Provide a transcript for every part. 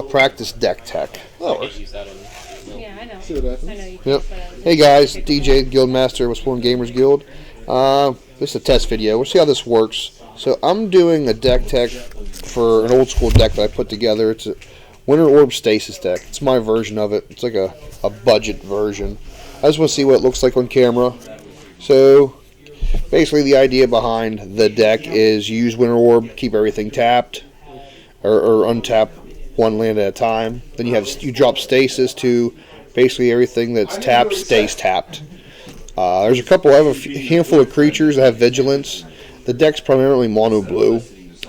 practice deck tech. Oh. Yeah, I know. See what happens. I know you Yep. can. Hey guys, DJ Guildmaster with Sworn Gamers Guild. This is a test video. We'll see how this works. So I'm doing a deck tech for an old school deck that I put together. It's a Winter Orb Stasis deck. It's my version of it. It's like a budget version. I just want to see what it looks like on camera. So basically the idea behind the deck is you use Winter Orb, keep everything tapped, or untap one land at a time. Then you drop Stasis to basically everything that's tapped stays tapped. There's I have a handful of creatures that have Vigilance. The deck's primarily mono blue,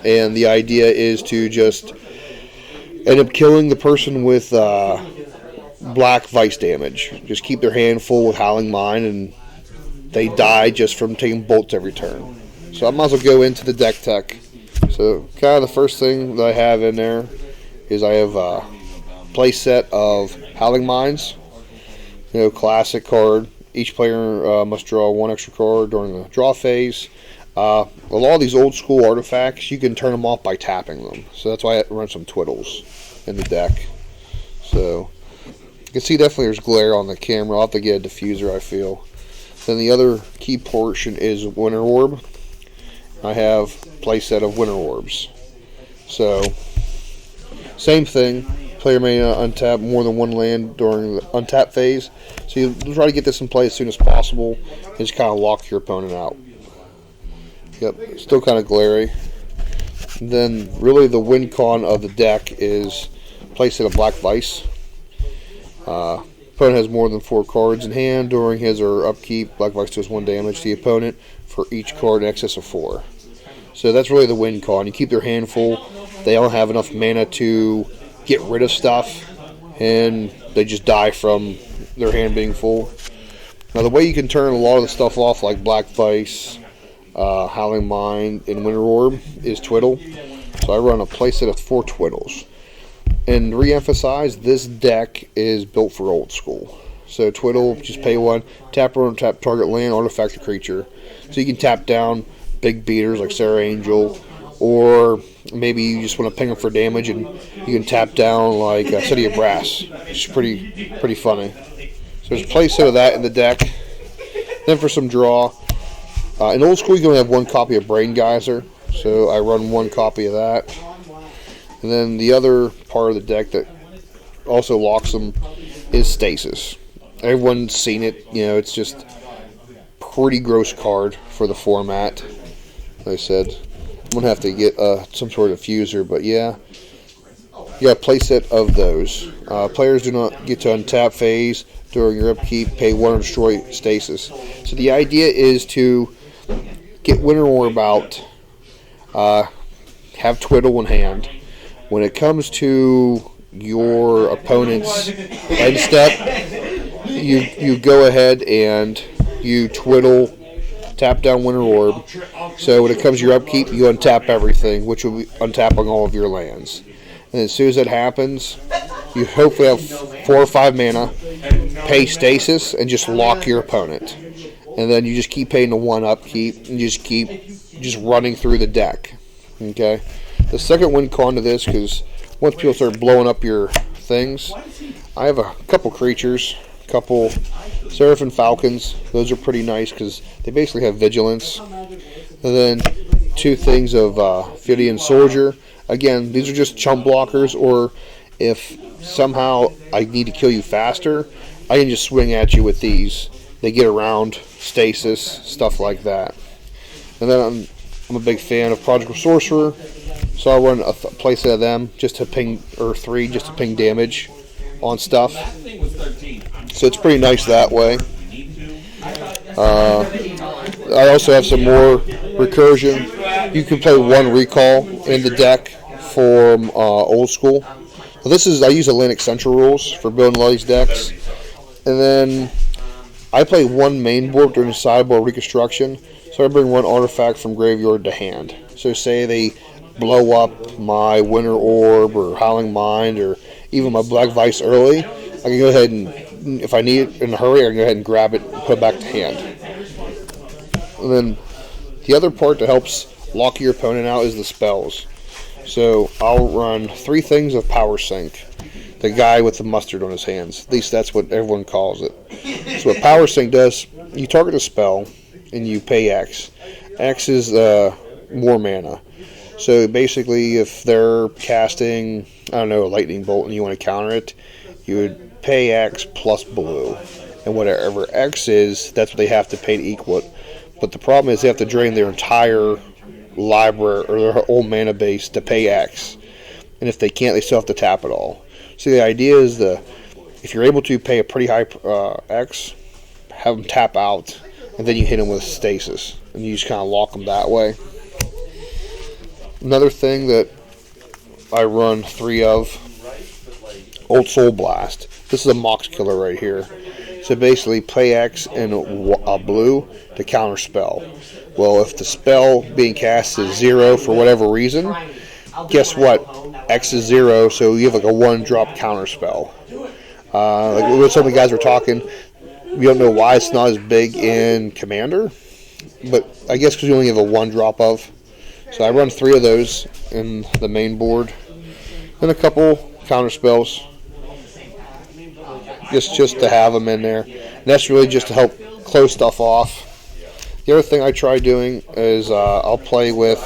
and the idea is to just end up killing the person with black Vice damage. Just keep their hand full with Howling Mine, and they die just from taking bolts every turn. So I might as well go into the deck tech. So kind of the first thing that I have in there is I have a play set of Howling Mines. Classic card. Each player must draw one extra card during the draw phase. A lot of these old school artifacts, you can turn them off by tapping them. So that's why I run some Twiddles in the deck. So you can see definitely there's glare on the camera. I'll have to get a diffuser, I feel. Then the other key portion is Winter Orb. I have a play set of Winter Orbs. So same thing. Player may untap more than one land during the untap phase. So you try to get this in play as soon as possible and just kind of lock your opponent out. Yep, still kind of glary. And then really the win con of the deck is place it a Black Vice. Opponent has more than 4 cards in hand during his or upkeep. Black Vice does 1 damage to the opponent for each card in excess of 4. So that's really the win con. You keep their hand full. They don't have enough mana to get rid of stuff, and they just die from their hand being full. Now the way you can turn a lot of the stuff off, like Black Vice, Howling Mine, and Winter Orb, is Twiddle. So I run a playset of 4 Twiddles. And re-emphasize, this deck is built for old school. So Twiddle, just pay 1, tap or untap target land, artifact, or creature. So you can tap down big beaters like Sarah Angel, or maybe you just want to ping them for damage, and you can tap down like City of Brass, which is pretty funny. So there's a playset of that in the deck. Then for some draw, in old school you can only have 1 copy of Brain Geyser, so I run 1 copy of that. And then the other part of the deck that also locks them is Stasis. Everyone's seen it. It's just pretty gross card for the format. Like I said, I'm going to have to get some sort of diffuser, but yeah. You got a playset of those. Players do not get to untap phase during your upkeep, pay 1 or destroy Stasis. So the idea is to get Winter Orb out, have Twiddle in hand. When it comes to your opponent's end step, you go ahead and you Twiddle, tap down Winter Orb. So when it comes to your upkeep, you untap everything, which will be untapping all of your lands. And as soon as that happens, you hopefully have 4 or 5 mana, pay Stasis, and just lock your opponent. And then you just keep paying the 1 upkeep, and just keep running through the deck. Okay. The second win con to this, because once people start blowing up your things, I have a couple creatures, couple Seraphim Falcons. Those are pretty nice because they basically have Vigilance. And then 2 things of Fidian Soldier. Again, these are just chump blockers, or if somehow I need to kill you faster, I can just swing at you with these. They get around Stasis, stuff like that. And then I'm a big fan of Prodigal Sorcerer, so I run a playset of them just to ping, or 3 just to ping damage on stuff. So it's pretty nice that way. I also have some more recursion. You can play 1 recall in the deck from old school. I use Atlantic Central rules for building a lot of these decks. And then I play 1 main board during the sideboard reconstruction. So I bring 1 artifact from graveyard to hand. So say they blow up my Winter Orb or Howling Mind or even my Black Vice early, I can go ahead and, if I need it in a hurry, I can go ahead and grab it and put it back to hand. And then the other part that helps lock your opponent out is the spells. So I'll run 3 things of Power Sync. The guy with the mustard on his hands. At least that's what everyone calls it. So what Power Sync does, you target a spell and you pay X. X is more mana. So basically, if they're casting, I don't know, a lightning bolt and you want to counter it, you would pay X plus blue. And whatever X is, that's what they have to pay to equal it. But the problem is they have to drain their entire library or their whole mana base to pay X. And if they can't, they still have to tap it all. So the idea is if you're able to pay a pretty high X, have them tap out, and then you hit them with stasis. And you just kind of lock them that way. Another thing that I run 3 of, Old Soul Blast. This is a Mox killer right here. So basically, play X and a blue to counter spell. Well, if the spell being cast is 0 for whatever reason, guess what? X is 0, so you have like a 1-drop counter spell. Like with some of the guys were talking, we don't know why it's not as big in Commander, but I guess because you only have a 1-drop of. So I run 3 of those in the main board, and a couple counter spells, just to have them in there. And that's really just to help close stuff off. The other thing I try doing is I'll play with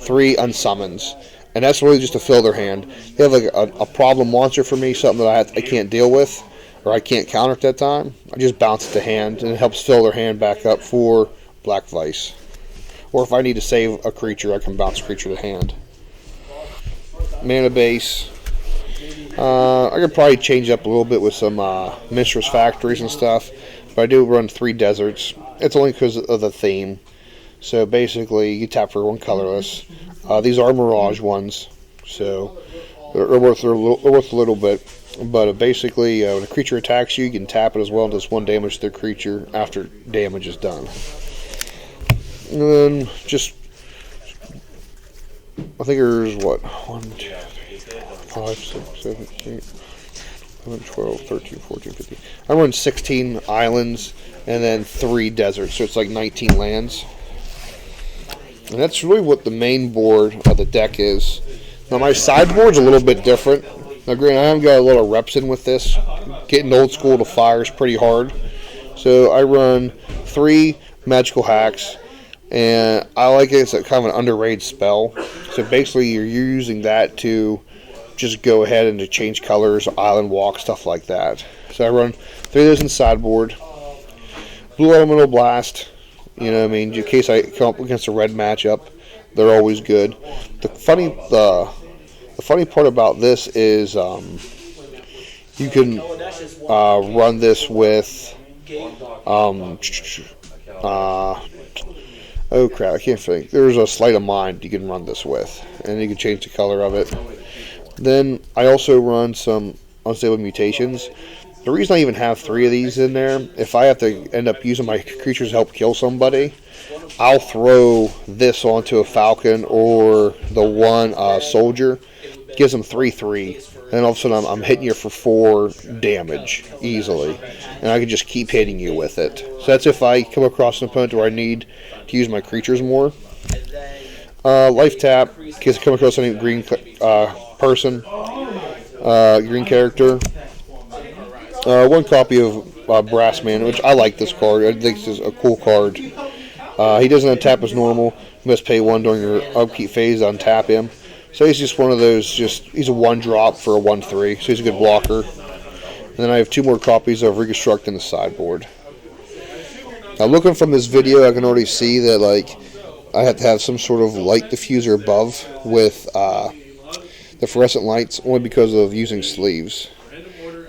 3 unsummons, and that's really just to fill their hand. They have like a problem monster for me, something that I can't deal with or I can't counter at that time. I just bounce it to hand, and it helps fill their hand back up for Black Vice. Or if I need to save a creature, I can bounce a creature to hand. Mana base. I could probably change up a little bit with some Minstrel's Factories and stuff, but I do run 3 deserts. It's only because of the theme. So basically, you tap for 1 colorless. These are Mirage ones, so they're worth a little bit. But basically, when a creature attacks you, you can tap it as well and does 1 damage to their creature after damage is done. And then just, I think there's what? 1, 2, 3, 4, 5, 6, 7, 8, 11, 12, 13, 14, 15. I run 16 islands and then 3 deserts, so it's like 19 lands. And that's really what the main board of the deck is. Now my sideboard's a little bit different. Now granted, I haven't got a lot of reps in with this. Getting old school to fire is pretty hard. So I run 3 magical hacks, and I like it. It's a kind of an underrated spell. So basically you're using that to just go ahead and to change colors, island walk, stuff like that. So I run 3 of those in sideboard. Blue Elemental Blast, you know what I mean, in case I come up against a red matchup, they're always good. The funny part about this is you can run this with oh crap, I can't think. There's a Sleight of Mind you can run this with, and you can change the color of it. Then I also run some Unstable Mutations. The reason I even have 3 of these in there, if I have to end up using my creatures to help kill somebody, I'll throw this onto a Falcon or the 1 Soldier. Gives them 3/3, and all of a sudden I'm hitting you for 4 damage easily, and I can just keep hitting you with it. So that's if I come across an opponent where I need to use my creatures more. Life tap, in case I come across any green person, green character. 1 copy of Brass Man, which I like this card. I think this is a cool card. He doesn't untap as normal. You must pay 1 during your upkeep phase to untap him. So he's just one of those, he's a 1-drop for a 1/3, so he's a good blocker. And then I have 2 more copies of Reconstruct in the sideboard. Now looking from this video, I can already see that like I have to have some sort of light diffuser above with the fluorescent lights, only because of using sleeves.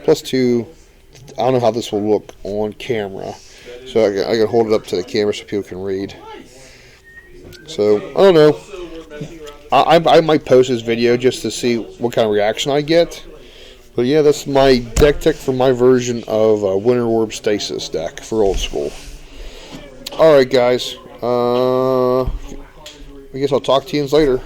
Plus 2, I don't know how this will look on camera, so I can hold it up to the camera so people can read. So I don't know. I might post this video just to see what kind of reaction I get. But yeah, that's my deck tech for my version of Winter Orb Stasis deck for old school. Alright guys, I guess I'll talk to you later.